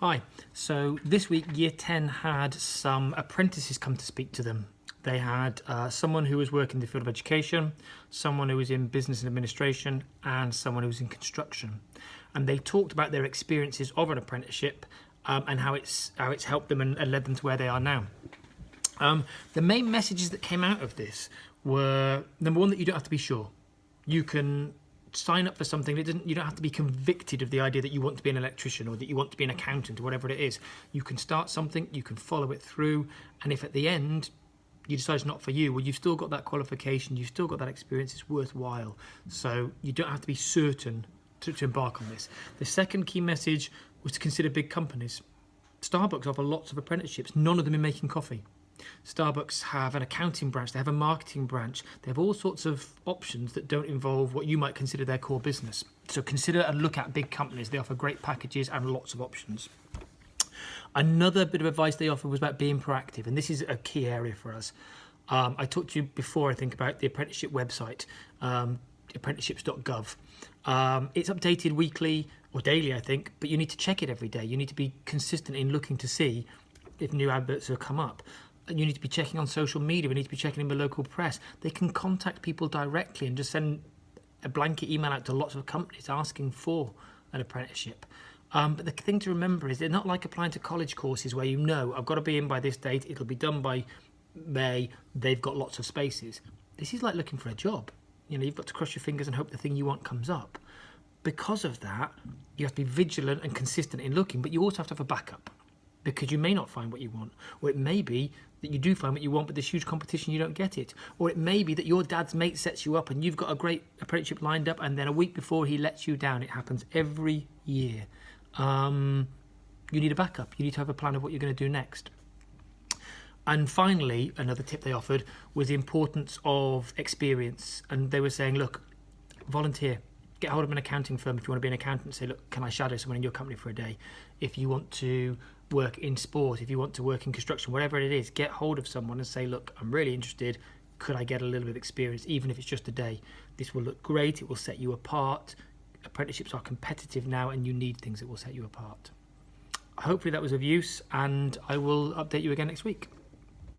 Hi, so this week Year 10 had some apprentices come to speak to them. They had someone who was working in the field of education, someone who was in business and administration, and someone who was in construction. And they talked about their experiences of an apprenticeship and how it's helped them and led them to where they are now. The main messages that came out of this were, number one, that you don't have to be sure. You can sign up for something. You don't have to be convicted of the idea that you want to be an electrician or that you want to be an accountant or whatever it is. You can start something, you can follow it through, and if at the end you decide it's not for you, well, you've still got that qualification, you've still got that experience, it's worthwhile. So you don't have to be certain to embark on this. The second key message was to consider big companies. Starbucks offer lots of apprenticeships, none of them in making coffee. Starbucks have an accounting branch, they have a marketing branch, they have all sorts of options that don't involve what you might consider their core business. So consider and look at big companies. They offer great packages and lots of options. Another bit of advice they offer was about being proactive, and this is a key area for us. I talked to you before, I think, about the apprenticeship website, apprenticeships.gov. It's updated weekly or daily, I think, but you need to check it every day. You need to be consistent in looking to see if new adverts have come up. And you need to be checking on social media. We need to be checking in the local press. They can contact people directly and just send a blanket email out to lots of companies asking for an apprenticeship. But the thing to remember is they're not like applying to college courses where I've got to be in by this date, it'll be done by May, they've got lots of spaces. This is like looking for a job. You've got to cross your fingers and hope the thing you want comes up. Because of that, you have to be vigilant and consistent in looking, but you also have to have a backup, because you may not find what you want, or it may be that you do find what you want, but there's huge competition, you don't get it. Or it may be that your dad's mate sets you up and you've got a great apprenticeship lined up, and then a week before he lets you down. It happens every year. You need a backup. You need to have a plan of what you're going to do next. And finally, another tip they offered was the importance of experience. And they were saying, look, volunteer. Get hold of an accounting firm if you want to be an accountant. Say, look, can I shadow someone in your company for a day? If you want to work in sport, if you want to work in construction, whatever it is, get hold of someone and say, look, I'm really interested. Could I get a little bit of experience, even if it's just a day? This will look great. It will set you apart. Apprenticeships are competitive now, and you need things that will set you apart. Hopefully that was of use, and I will update you again next week.